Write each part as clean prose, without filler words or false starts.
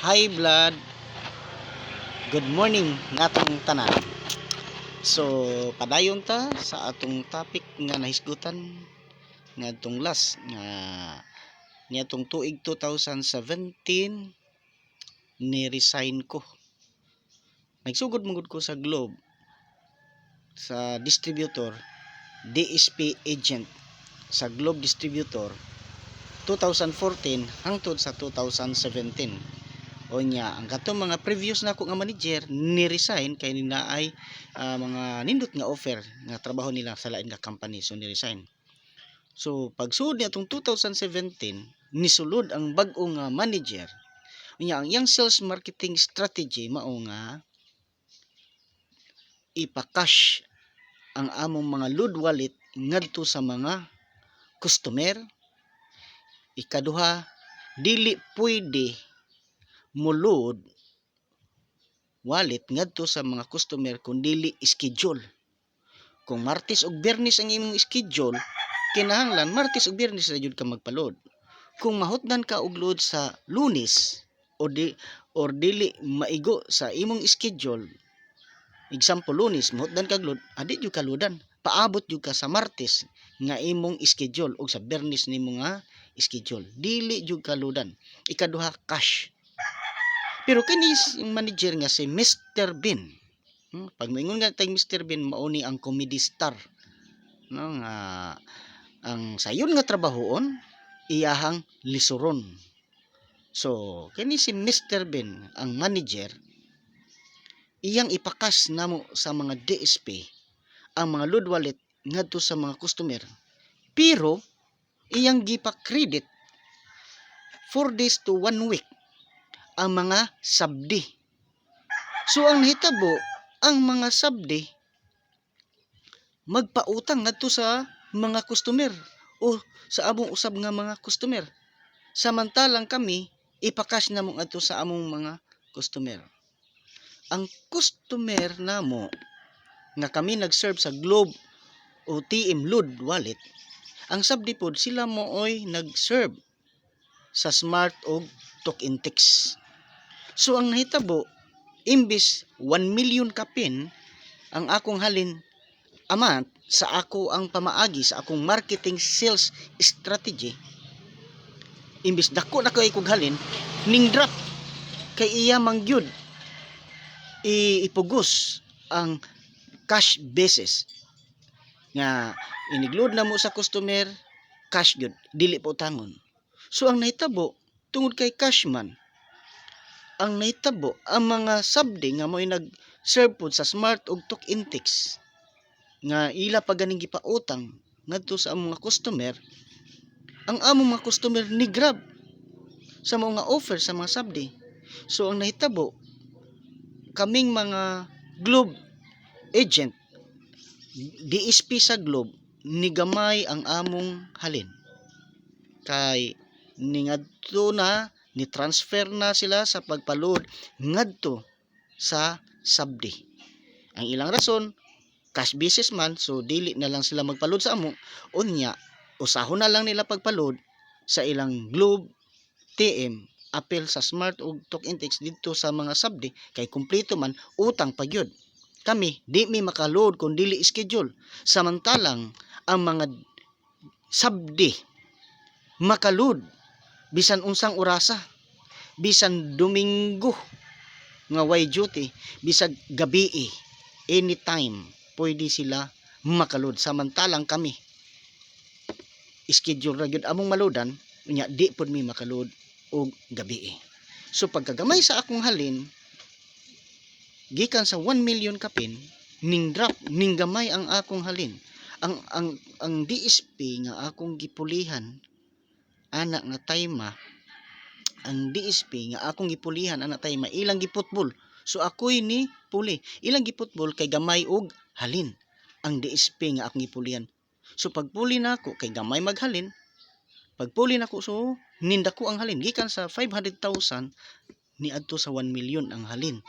High blood, good morning natong tanan. So, padayon ta sa atong topic nga nahisgutan nga atong last nga niadtong tuig 2017 ni resign ko. Nagsugod mangud ko sa Globe sa distributor, DSP agent sa Globe Distributor 2014 hangtod sa 2017. O nya ang katong mga previous na ako nga manager ni resign kay ninaay mga nindot nga offer nga trabaho nila sa lain nga company, so ni resign. So pagsud ni atong 2017 nisulod ang bag-o nga manager. Unya ang iyang sales marketing strategy mao nga ipa-cash ang among mga load wallet ngadto sa mga customer. Ikaduha, dili pwede mulod wallet ngadto sa mga customer kung dili schedule. Kung Martes ug Biyernes ang imong schedule, kinahanglan Martes ug Biyernes ra jud ka magpaload. Kung mahutdan ka og load sa Lunes or dili maigo sa imong schedule, example Lunes mahutdan ka load, adi jud ka loadan. Paabot jud ka sa Martes nga imong schedule ug sa Biyernes nimo nga schedule. Dili jud ka loadan. Ikaduha, cash. Pero kini yung manager nga si Mr. Bean. Pag moingon nga tay Mr. Bean, mao ni ang comedy star. No, nga ang sayon nga trabahoon iyahang lisuron. So, kini si Mr. Bean, ang manager, iyang ipakas namo sa mga DSP ang mga load wallet ngadto sa mga customer. Pero iyang gipa-credit 4 days to 1 week ang mga sabdi. So ang nahitabo, ang mga sabdi magpautang ngadto sa mga customer o sa among usab nga mga customer. Samantalang kami ipakas namo ngadto sa among mga customer. Ang customer namo nga kami nag-serve sa Globe o TM Load Wallet, ang sabdi pod sila mooy nag-serve sa Smart o Token Text. So ang nahitabo, imbis 1 million kapin ang akong halin amount sa ako ang pamaagi sa akong marketing sales strategy, imbis dako na kay kog halin, ning drop kay iya mangyud ipugos ang cash basis nga inigload na mo sa customer, cash gyud, dili po tangon. So ang nahitabo, tungod kay cash man, ang nahitabo ang mga sabdi nga mo'y nag-serve pod sa Smart ug Token Text nga ila pa ganing gipautang ngadto sa among mga customer, ang among mga customer ni grab sa mga offer sa mga sabdi. So ang nahitabo, kaming mga Globe agent, DSP sa Globe, ni gamay ang among halin. Kay ningadto na ni transfer na sila sa pagpaload ngadto sa sabdi. Ang ilang rason, cash basis man, so dili na lang sila magpaload sa amo. Unya, usahon na lang nila pagpaload sa ilang Globe TM apel sa Smart ug Token Text dito sa mga sabdi kay kumpleto man utang pa gyud. Kami di mi makaload kung dili schedule. Samantalang ang mga sabdi makaload bisan unsang orasa, bisan Domingo nga way duty, bisag gabi, anytime pwede sila makaload. Samantalang kami schedule ra gyud among maloadan, unya di pud mi makaload og gabi. So pagkagamay sa akong halin gikan sa 1 million kapin, ning drop, ning gamay ang akong halin. Ang DSP nga akong gipulihan anak nga tayma, ang DSP nga akong gipulihan anak tayma, ilang giputbol. So ako'y ni puli. Ilang giputbol kay gamay og halin. Ang DSP nga akong gipulihan. So pagpuli na ako kay gamay maghalin, pagpuli na ako, so ninda ko ang halin. Gikan sa 500,000 ni adto sa 1 million ang halin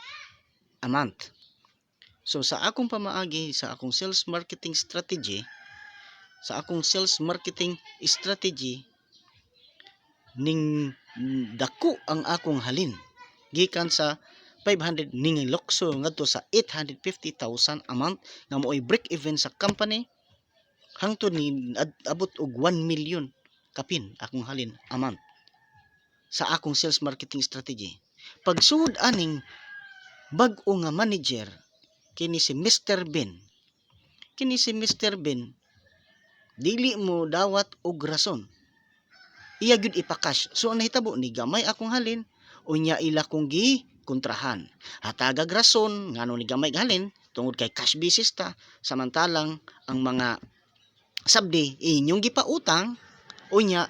a month. So sa akong pamaagi, sa akong sales marketing strategy, ning dako ang akong halin. gikan sa 500 ningilokso ngadto sa 850,000 a month nga mo'y break even sa company hangtod ni abot og 1 million kapin akong halin a month sa akong sales marketing strategy. Pagsud aning bag-o nga manager kini si Mr. Ben. Kini si Mr. Ben dili mo dawat og rason. Iya gyud ipakash. So ang nahitabo ni gamay akong halin unya ila kong gi kontrahan. Hatagag rason ngano ni gamay halin tungod kay cash basis ta samantalang ang mga sabdi inyong gipautang unya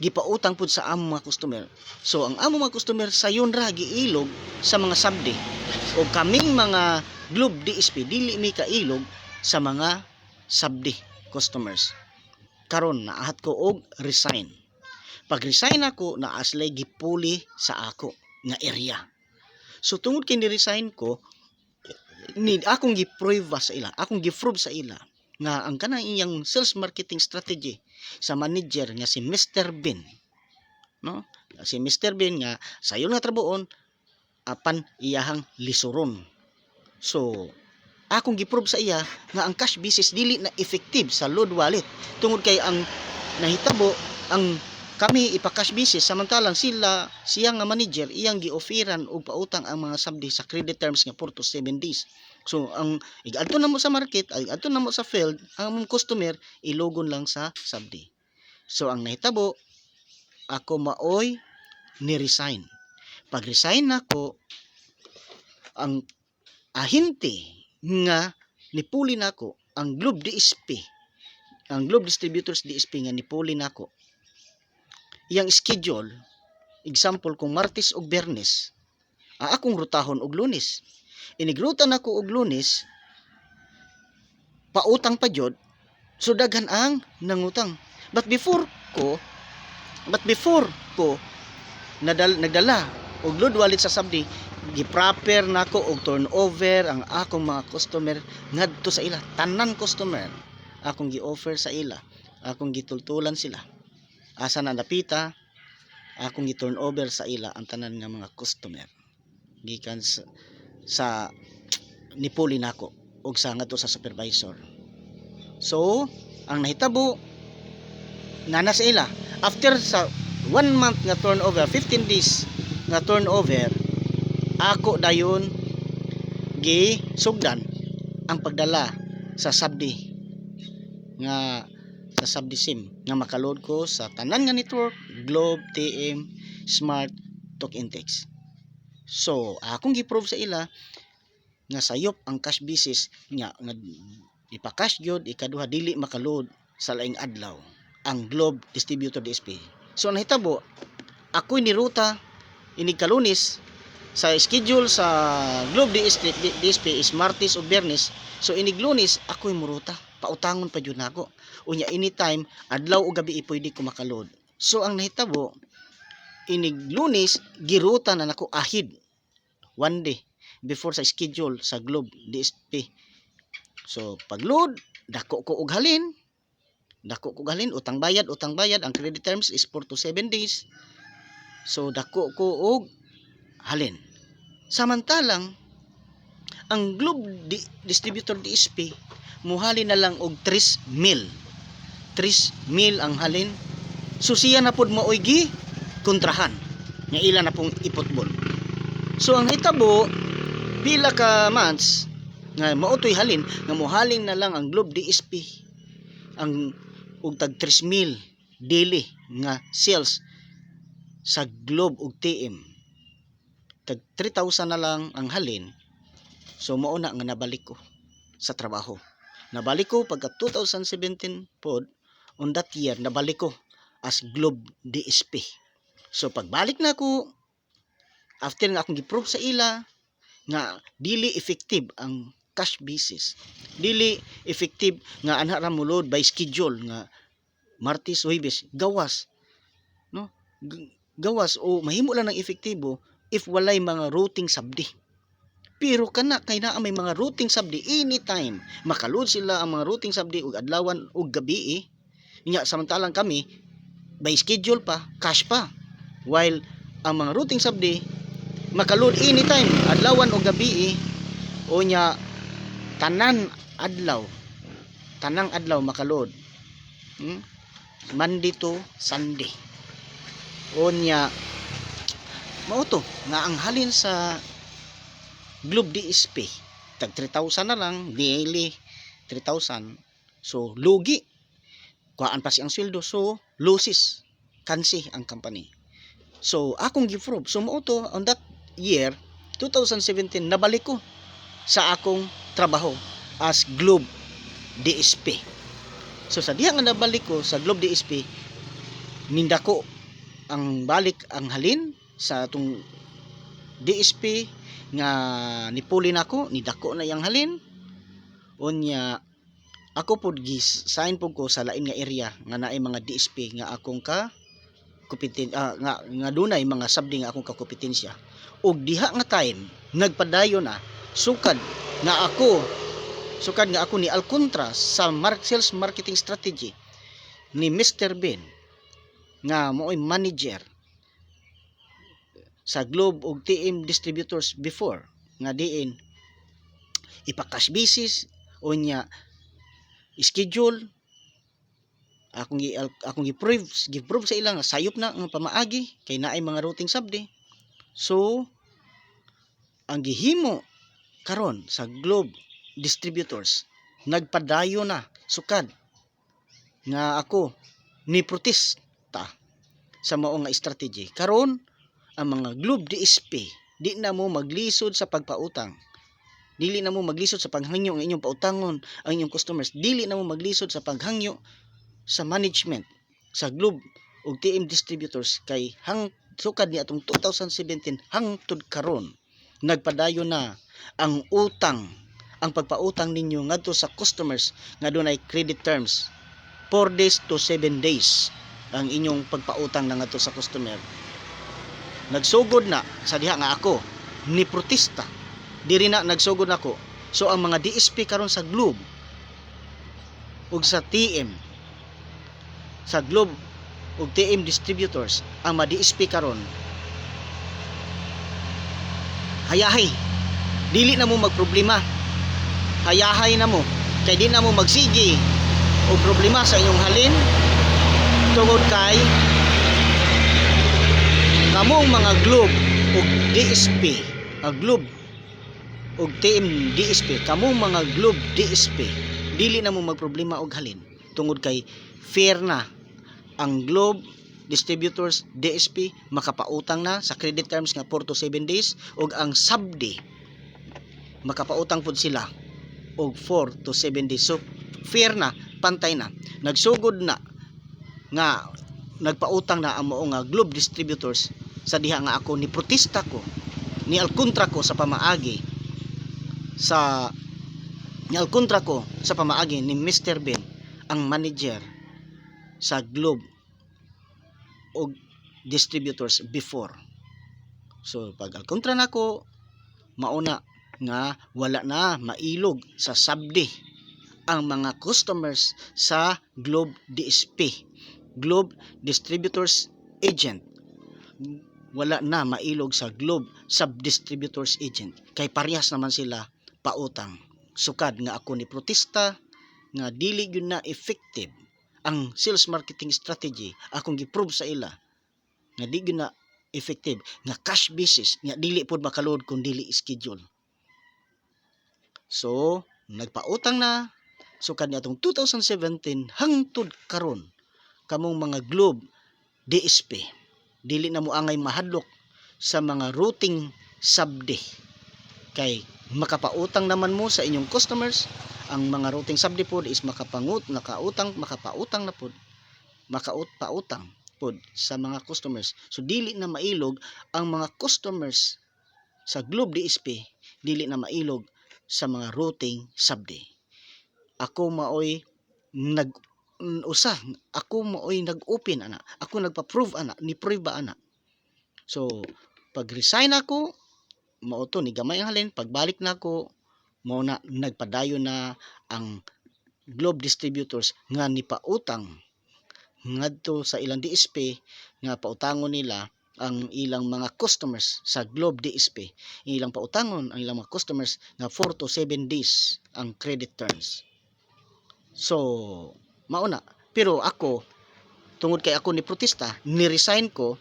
gipautang pud sa among mga customer. So ang among mga customer sayon ra giilog sa mga sabdi o kaming mga Globe DSP dili mi kailog sa mga sabdi customers. Karon naahat ko og resign. Pag resign ako naaslay gipuli sa ako nga area. So tungod kay ni-resign ko need akong gi-prove sa ila, akong gi-prove sa ila nga ang kanang iyang sales marketing strategy sa manager nga si Mr. Ben, no? Si Mr. Ben nga sayon nga trabuon apan iyahang lisuron. So akong gi-prove sa iya nga ang cash basis dili na effective sa load wallet tungod kay ang nahitabo ang kami ipa-cash basis samantalang siya nga manager iyang gi-offeran og pautang ang mga sabdi sa credit terms nga 4 to 7 days. So ang igadto na mo sa market, igadto na mo sa field, ang among customer ilogon lang sa sabdi. So ang nahitabo ako maoy ni-resign. Pag resign nako ang ahente nga nipuli nako ang Globe DSP, ang Globe Distributors DSP nga nipuli nako iyang schedule, example kung Martes ug Biyernes, akong rutahon og Lunes. Inigrutan nako og Lunes, pautang pa jud, so daghan ang nangutang. But before ko nagdala og load wallet sa sabdi, gi-proper nako og turnover ang akong mga customer ngadto sa ila, tanan customer akong gi-offer sa ila, akong gitultulan sila. Asa na napita, akong gi-turnover sa ila ang tanan nga mga customer gikan sa nipuli nako og sa ngadto sa supervisor. So ang nahitabo nana sa ila after sa 1 month nga turnover, 15 days nga turnover, ako dayon gisugdan ang pagdala sa sabdi nga sa sabdi SIM nga makaload ko sa tanan nga network, Globe, TM, Smart, Talk Intex. So akong gi-prove sa ila nga sayop ang cash basis nga ipa-cash gyud ikaduha dili makaload sa laing adlaw ang Globe Distributor DSP. So nahitabo ako'y niruta inig Kalunes sa schedule sa Globe DSP is Martes o Biyernes. So inig Lunes ako'y muruta, pautangon pa jud nako. Unya anytime adlaw o gabi pwede ko makaload. So ang nahitabo inig Lunes giruta na nako ahid 1 day before sa schedule sa Globe DSP. So pagload dako ko og halin, utang bayad, ang credit terms is 4 to 7 days. So dako ko og halin. Samantalang ang Globe Distributor DSP muhalin na lang og 3,000 ang halin. So siya na pod maoy gi kontrahan nga ila na pong ipotbol. So ang hitabo pila ka months nga mautoy halin nga muhalin na lang ang Globe DSP ang og tag 3,000 daily nga sales sa Globe ug TM. Tag 3,000 na lang ang halin. So mao na nga nabalik ko sa trabaho. Nabalik ko pagka 2017 pod, on that year nabalik ko as Globe DSP. So pagbalik na ko after nga akong gi-prove sa ila nga dili effective ang cash basis, dili effective nga anha ra mo load by schedule nga Martes, Huwebes, gawas, no? Gawas o mahimo lang ng efektibo if walay mga routing sabdi. Pero kana kay naa may mga routing sabdi anytime makaload sila ang mga routing sabdi og adlawan og gabi nya samantalang kami by schedule pa, cash pa, while ang mga routing sabdi makaload anytime, adlawan o gabi unya tanan adlaw, tanang adlaw makaload. Monday to Sunday. Unya mao to nga ang halin sa Globe DSP tag 3,000 na lang daily, 3,000. So lugi kuhaan pa siyang sweldo, so losses kansi ang company. So akong gi-prove, so mao to on that year 2017 nabalik ko sa akong trabaho as Globe DSP. So sa diha nga nabalik ko sa Globe DSP, nindako ang balik ang halin sa atong DSP nga nipuli nako, nidako na yang halin. Unya ako pod gi-sign pod ko sa lain nga area nga naay mga DSP nga akong nga dunay mga sabdi nga akong kakompetensya. Og diha nga time nagpadayon na sukad nga ako ni Alcontra sa sales marketing strategy ni Mr. Ben nga mo'y manager sa Globe og TM Distributors before nga diin ipa-cash basis unya schedule akong gi-prove sa ilang sayop na nga pamaagi kay naay mga routing sabdi. So ang gihimo karon sa Globe Distributors nagpadayo na sukad nga ako ni protesta sa mao nga strategy. Karon ang mga Globe DSP di na mo maglisod sa pagpautang, dili na mo maglisod sa paghangyo ng inyong pautangon ang inyong customers, dili na mo maglisod sa paghangyo sa management sa Globe ug TM Distributors kay sukad ni atong 2017 hangtod karon nagpadayon na ang pagpautang ninyo ngadto sa customers nga dunay credit terms 4 days to 7 days ang inyong pagpautang na ngadto sa customer. Nagsugod na sa diha nga ako ni protesta, diri na nagsugod nako. So ang mga DSP karon sa Globe ug sa TM sa Globe ug TM Distributors, ang mga DSP karon hayahay, dili na mo magproblema, hayahay na mo kay di na mo magsigi o problema sa inyong halin tungod kay kamong mga Globe ug DSP, Globe ug TM DSP, kamong mga Globe DSP dili na mo magproblema og halin tungod kay fair na ang Globe Distributors DSP makapautang na sa credit terms nga 4 to 7 days ug ang sabdi makapautang pud sila og 4 to 7 days. So fair na, pantay na. Nagsugod na nga nagpautang na ang mao nga Globe Distributors sa diha nga ako ni protesta ko, ni Alcontra ko sa pamaagi ni Mr. Ben ang manager sa Globe og Distributors before. So pag Alcontra nako mauna nga wala na mailog sa sabdi ang mga customers sa Globe DSP, Globe Distributors Agent. Wala na mailog sa Globe Sub-Distributors Agent kay parehas naman sila pautang. Sukad nga ako ni protesta nga dili gyud na effective ang sales marketing strategy akong gi-prove sa ila nga di gyud na effective nga cash basis nga dili pod makaload kung dili schedule. So nagpautang na sukad ni atong 2017 hangtod karon kamong mga Globe DSP dili na mo angay mahadlok sa mga routing sabdi kay makapautang naman mo sa inyong customers. Ang mga routing sabdi pod is makapautang na pod, makapautang pod sa mga customers. So dili na mailog ang mga customers sa Globe DSP, dili na mailog sa mga routing sabdi. Ako maoy nag-open ana, ako nagpa-prove ana, ni prove ba ana. So pag resign ako mao to ni gamay ang halin, pagbalik nako mao na nagpadayon na ang Globe Distributors nga nipautang ngadto sa ilang DSP nga pautangon nila ang ilang mga customers sa Globe DSP. Ilang pautangon ang ilang mga customers na 4 to 7 days ang credit terms. So, mauna. Pero ako, tungod kay ako ni protesta, ni-resign ko,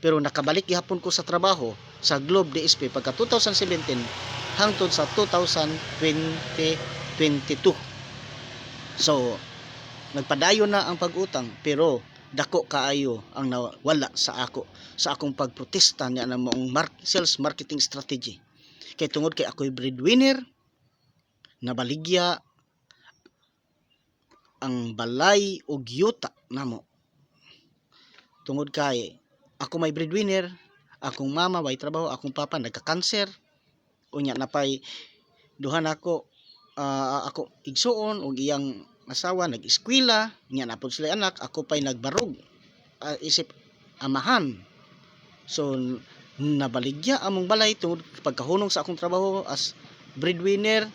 pero nakabalik gihapon ko sa trabaho sa Globe DSP pagka 2017 hangtod sa 2022. So, nagpadayon na ang pag-utang, pero dako kaayo ang nawala sa akong pagprotesta niya ng maong sales marketing strategy. Kay tungod kay ako'y breadwinner, nabaligya ang balay og yuta namo. Tungod kay ako may breadwinner, akong mama way trabaho, akong papa nagka-cancer, unya napay duha nako ako igsuon og iyang asawa nag-eskwela, nya napod sila anak, ako pay nagbarog isip amahan. So nabaligya among balay tungod pagkahunong sa akong trabaho as breadwinner,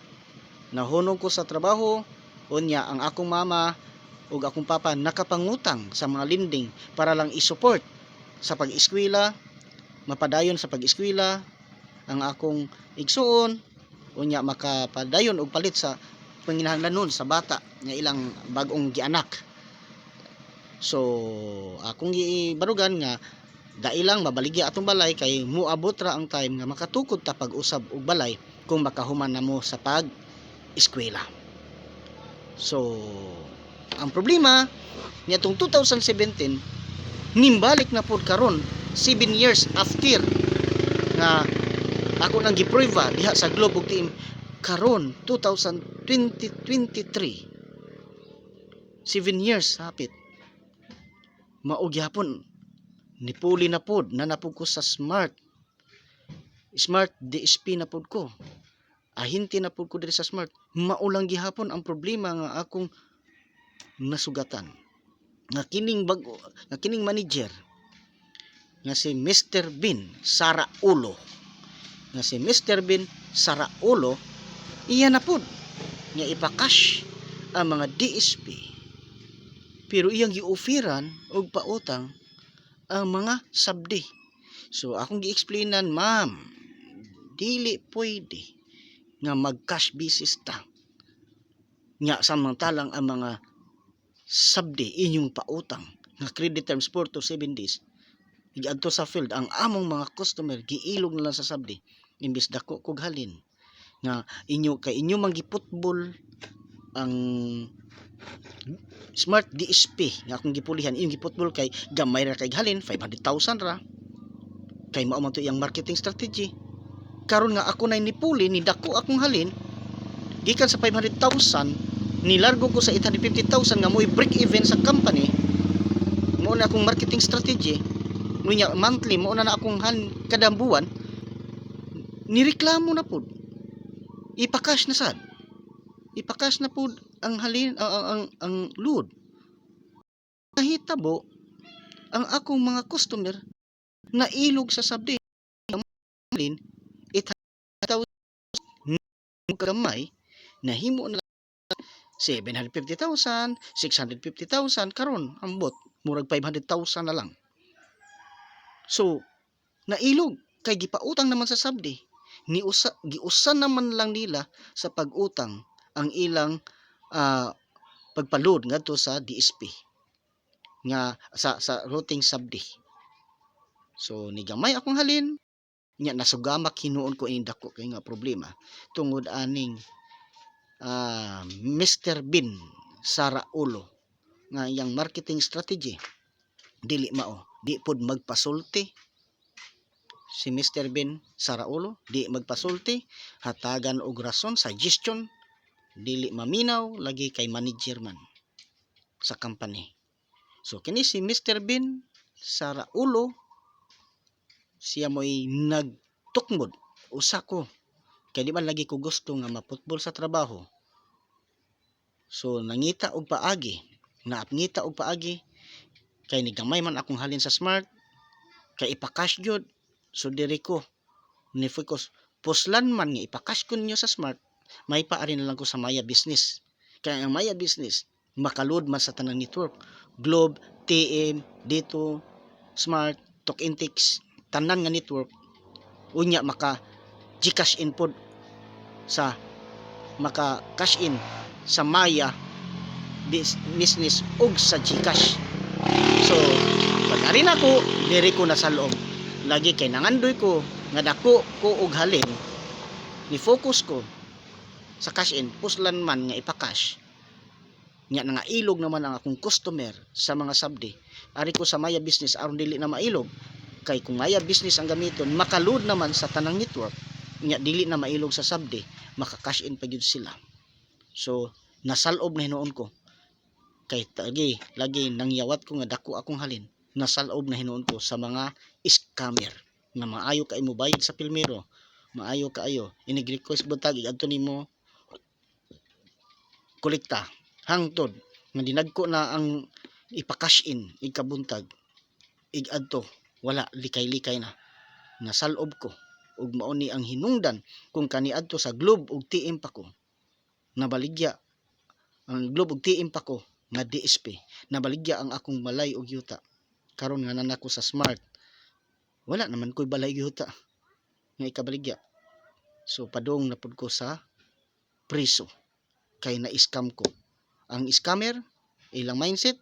nahunong ko sa trabaho, unya ang akong mama ug akong papa nakapangutang sa mga lending para lang i-support sa pag-eskwela, mapadayon sa pag-eskwela ang akong igsuon, unya makapadayon og palit sa panginahanglanon sa bata nga ilang bag-ong gianak. So akong gibarugan nga dailang mabaligya atong balay kay muabot ra ang time nga makatukod ta pag-usab og balay kung makahuman namo sa pag-eskwela. So ang problema niadtong 2017 nimbalik na pod karon 7 years after nga ako nang giprova diha sa Globe ug team karon 2023 7 years hapit mao gyapon nipuli na pod na napod ko sa smart DSP na pod ko, ahinti na pod ko diri sa smart. Maulang gihapon ang problema nga akong nasugatan nga kining manager nga si Mr. Bin Saraulo, nga si Mr. Bin Saraulo iya na pod nga ipakash ang mga DSP, pero iyang gi-offeran og pautang ang mga sabdi. So akong gi-explainan, ma'am, dili pwede nga mag-cash basis ta nga samantalang ang mga sabdi inyong pautang nga credit terms 4 to 7 days giadto sa field ang among mga customer giilog na lang sa sabdi imbis dako kog halin nga inyo man giputbol ang smart DSP nga akong gipulihan, inyong giputbol kay gamay ra kay halin 500,000 ra kay mao man to iyang marketing strategy. Karon nga ako nay nipuli ni dako akong halin gikan sa 500,000 nilargo ko sa 850,000 nga mo'y break even sa company, mo na akong marketing strategy, nunya monthly mo na akong kada buwan nireklamo na pod ipakash na pod ang halin ang load. Nahitabo ang akong mga customer nailog sa sabdi halin 800,000 gamay nahimo na 750,000, 650,000 karon ambot murag 500,000 na lang. So nailog kay gipautang naman sa sabdi, giusan naman lang nila sa pag-utang ang ilang pagpaload ngadto sa DSP nga sa routing sabdi. So nigamay akong halin nya nasugamak hinuon ko ini dako kay nga problema tungod aning Mr. Bin Saraulo nga iyang marketing strategy dili mao, di pod magpasulti si Mr. Bin Saraulo, di magpasulti, hatagan og rason, suggestion, dili maminaw lagi kay manager man sa company. So kini si Mr. Bin Saraulo siya mo'y nagtukmod usa ko kay di man lagi ko gusto nga maputbol sa trabaho. So nangita og paagi kay nigamay man akong halin sa smart kay ipakash gyud. So diri ko ni focus puslan man nga ipakash ko ninyo sa smart, may paari na lang ko sa Maya Business. Kaya ang Maya Business makaload man sa tanang network, Globe, TM, dito, Smart, tok intakes tanan nga network unya maka GCash in pod sa maka cash in sa Maya business ug sa GCash. So pag-ari na ko diri ko na sa loob lagi kay nangandoy ko nga dako ko og halin ni focus ko sa cash in puslan man nga ipa-cash nya nga ilog naman ang akong customer sa mga sabdi ari ko sa Maya business aron dili na mailog kay kung Maya business ang gamiton makaload naman sa tanang network nya dili na mailog sa sabdi maka-cash in pa gyud sila. So nasalob na hinuon ko kay lagi nangyawat ko nga dako akong halin nasalob na hinuon ko sa mga scammer nga maayo kay mo bayad sa pilmero maayo kaayo inig-request buntag iadto nimo kolekta hangtod nga dinagko na ang ipa-cash in igkabuntag igadto wala likay-likay na nasalob ko ug mao ni ang hinungdan kung kaniadto sa Globe ug TM pa ko nabaligya ang Globe ug TM pa ko nga DSP nabaligya ang akong balay ug yuta karon nga nanako sa Smart wala naman ko'y balay ug yuta nga ikabaligya. So padung na pud ko sa preso kay na-scam ko. Ang scammer ilang mindset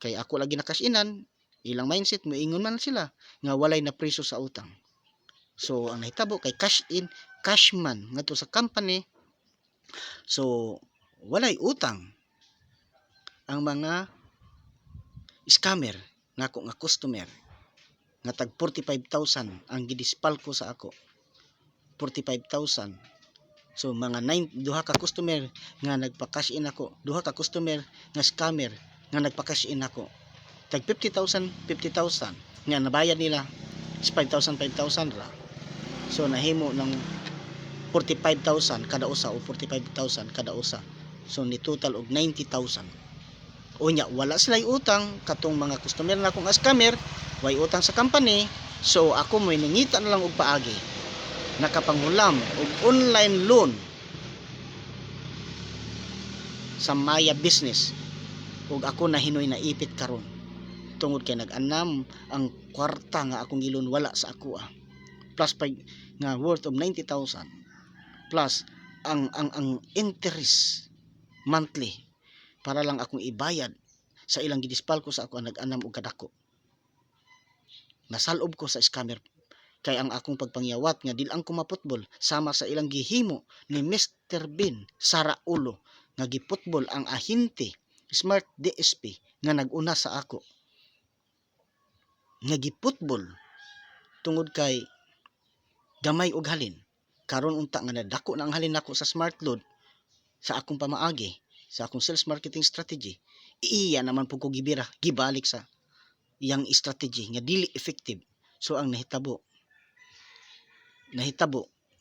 kay ako lagi na cash inan ilang mindset moingon man sila nga walay na preso sa utang. So ang nahitabo kay cash in cash man ngadto sa company so walay utang ang mga scammer nako nga customer nga tag 45,000 ang gidispal ko sa ako 45,000. So mga 9 duha ka customer nga nagpa-cash in ako duha ka customer nga scammer nga nagpa-cash in ako tag 50,000 nga nabayad nila is 5,000 ra. So nahimo ng 45,000 kada usa o 45,000 kada usa. So ni total og 90,000. Unya wala sila'y utang katong mga customer na akong scammer way utang sa company so ako mo ningita na lang og paagi nakapanghulam og online loan sa Maya business ug ako na hinoy na ipit karon tungod kay nag-anam ang kwarta nga akong gilon wala sa ako plus pag nga worth of 90,000 plus ang interest monthly para lang akong ibayad sa ilang gidispal ko sa ako nag-anam og kadako. Nasalob ko sa scammer kay ang akong pagpangyawat nga dilang ko maputbol sama sa ilang gihimo ni Mr. Bean Sara Ulo nga giputbol ang ahente Smart DSP nga naguna sa ako nga giputbol tungod kay gamay og halin karon unta nga nadako na ang halin nako sa Smart Load sa akong pamaagi sa akong sales marketing strategy iya naman pud ko gibira gibalik sa iyang strategy nga dili effective. So ang nahitabo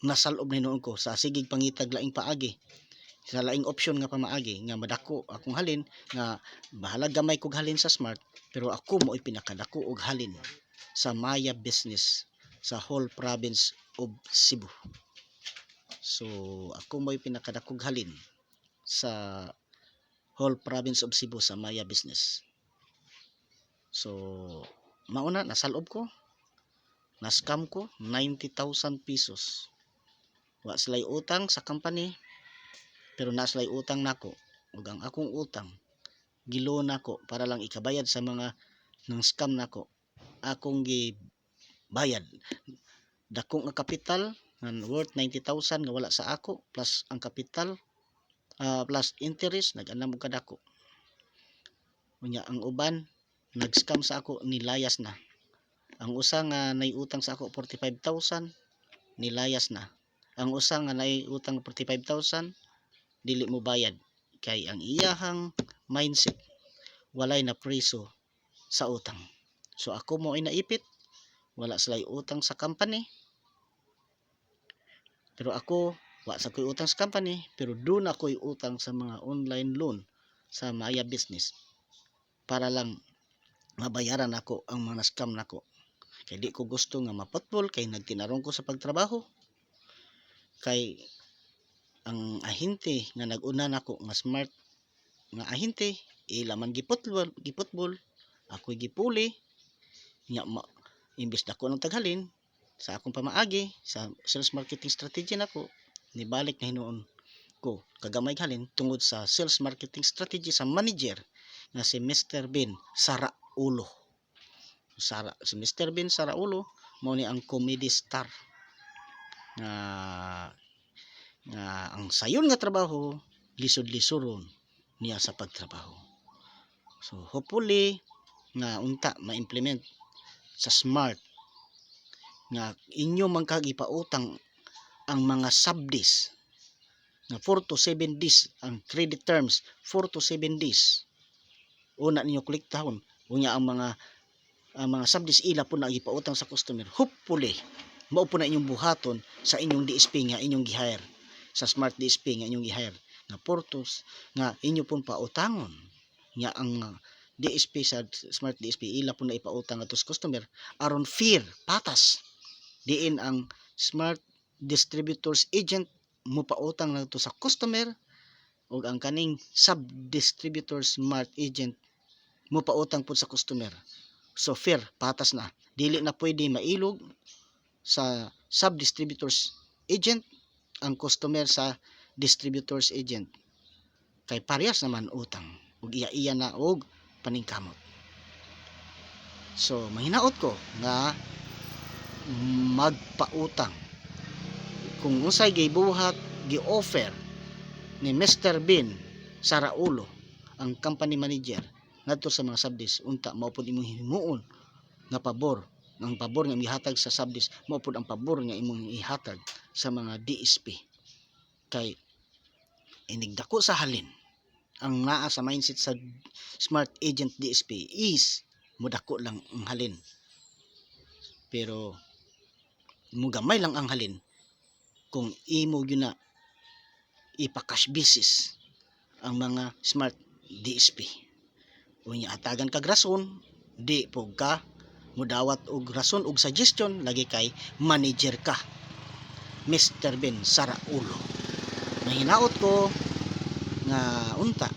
nasalob na hinuon ko sa sigig pangitag laing paagi sa laing option nga pamaagi nga madako akong halin nga bahala gamay kog halin sa Smart pero ako mo'y pinakadako og halin sa Maya business sa whole province of Cebu. So ako mo'y pinakadakog halin sa whole province of Cebu sa Maya business. So mauna nasalob ko na scam ko 90,000 pesos wa sila'y utang sa company pero na sila'y utang nako ug ang akong utang gilo nako para lang ikabayad sa mga nang scam nako akong gibayad dako nga kapital nga worth 90,000 nga wala sa ako plus ang kapital plus interest nag-anam og kadako. Unya ang uban nag-scam sa ako nilayas na. Ang usa nga nay utang sa ako 45,000 nilayas na. Ang usa nga nay utang 45,000 dili mo bayad kay ang iyahang mindset walay na preso sa utang. So ako mo ay naipit wala sila'y utang sa company pero ako wa sa ko'y utang sa company pero doon ako'y utang sa mga online loan sa Maya business para lang mabayaran ako ang mga scam nako kay di ko gusto nga maputbol kay nagtinarong ko sa pagtrabaho kay ang ahente nga nag-una nako nga Smart nga ahente ila man giputbol ako'y gipuli nya imbes dako ng taghalin sa akong pamaagi sa sales marketing strategy nako, nibalik na hinuon ko kagamay halin tungod sa sales marketing strategy sa manager nga si Mr. Ben Saraulo. Si Mr. Ben Saraulo mao ni ang comedy star nga ang sayon nga trabaho lisod-lisoron niya sa pagtrabaho. So hopefully nga unta ma-implement sa smart nga inyo man kagipautang ang mga subdis na 4 to 7 days ang credit terms, 4 to 7 days una ninyo kolektahon unya ang mga subdis ila po na gipautang sa customer. Hopefully mao po na inyong buhaton sa inyong DSP nga inyong gihire, sa smart DSP nga inyong gihire nga portos nga inyo pong pautangon nga ang DSP sa smart DSP ila po na ipautang ato sa customer aron fair patas diin ang smart distributors agent mo pautang na to sa customer ug ang kaning sub distributor smart agent mo pautang pud sa customer. So fair patas na, dili na pwede mailog sa sub distributors agent ang customer sa distributors agent kay parehas naman utang ug iya na og paningkamot. So mahinaot ko nga magpautang kung unsay gibuhat gi-offer ni Mr. Ben Saraulo ang company manager ngadto sa mga subdis unta mao pud imong himuon nga pabor. Ang pabor nga mihatag sa subdis mao pud ang pabor nga imong ihatag sa mga DSP kay inigdako sa halin ang naa sa mindset sa smart agent DSP is mudako lang ang halin pero mugamay lang ang halin kung imo gyud na ipa-cash basis ang mga smart DSP. Unya atagan kag rason, di po ka mudawat og rason og suggestion lagi kay manager ka. Mr. Ben Saraulo. Mahinaot ko nga unta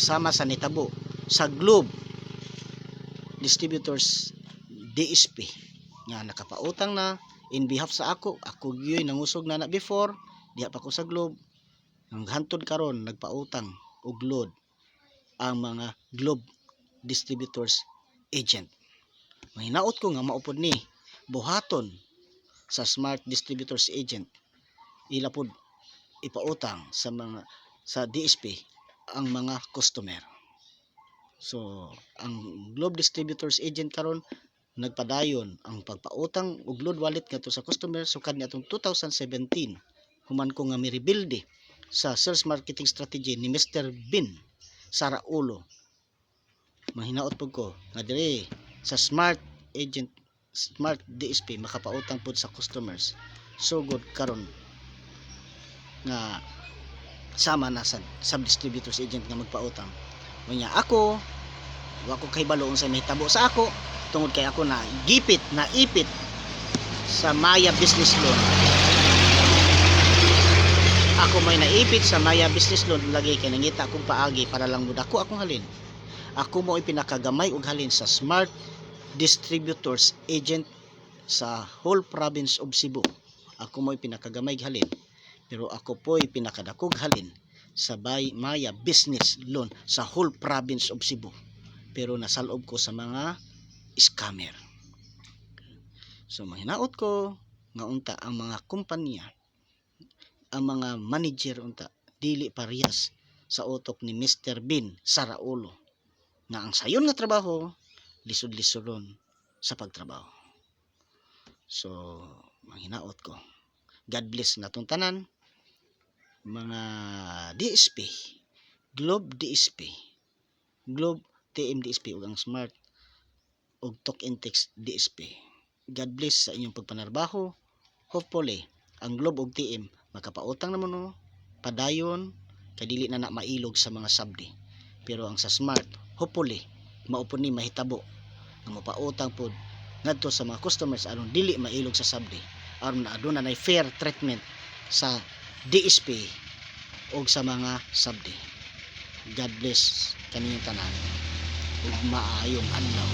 sama sa nitabo sa Globe Distributors DSP nga nakapautang na in behalf sa ako gyud nangusog na before diha pa ko sa Globe ang hantod karon nagpautang og load ang mga Globe Distributors agent. Mahinaot ko nga maupod ni buhaton sa smart distributors agent ila pod ipautang sa DSP ang mga customer. So ang Globe Distributors agent karon nagpadayon ang pagpautang og load wallet ngadto sa customer sukad niadtong 2017 human ko nga mi-rebuilde sa sales marketing strategy ni Mr. Ben Saraulo. Mahinaot pud ko nga diri sa smart agent smart DSP makapautang pud sa customers sugod karon nga sama na sa sub distributors agent nga magpautang. Unya ako wa ko kahibalo unsa mahitabo sa ako tungod kay ako na ipit sa Maya Business Loan. Ako may naipit sa Maya Business Loan lagi kay nangita akong paagi para lang mudako akong halin. Ako mo pinakagamay og halin sa smart distributors agent sa whole province of Cebu. Ako mo pinakagamay halin pero ako po pinakadakog halin sa Maya Business Loan sa whole province of Cebu. Pero nasalob ko sa mga scammer. So mahinaot ko nga unta ang mga kumpanya, ang mga manager unta dili parehas sa utok ni Mr. Ben Saraulo nga ang sayon nga trabaho lisod-lisoron sa pagtrabaho. So mahinaot ko. God bless natong tanan mga DSP, Globe DSP, Globe TM DSP ug ang smart ug Talk and Text DSP. God bless sa inyong pagpanarbaho. Hopefully ang Globe ug TM makapautang naman no padayon kay dili na mailog sa mga sabdi. Pero ang sa smart hopefully maupod ni mahitabo nga mapautang pod ngadto sa mga customers aron dili mailog sa sabdi aron aduna nay fair treatment sa DSP o sa mga sabdi. God bless kaninyong tanan ug maayong adlaw.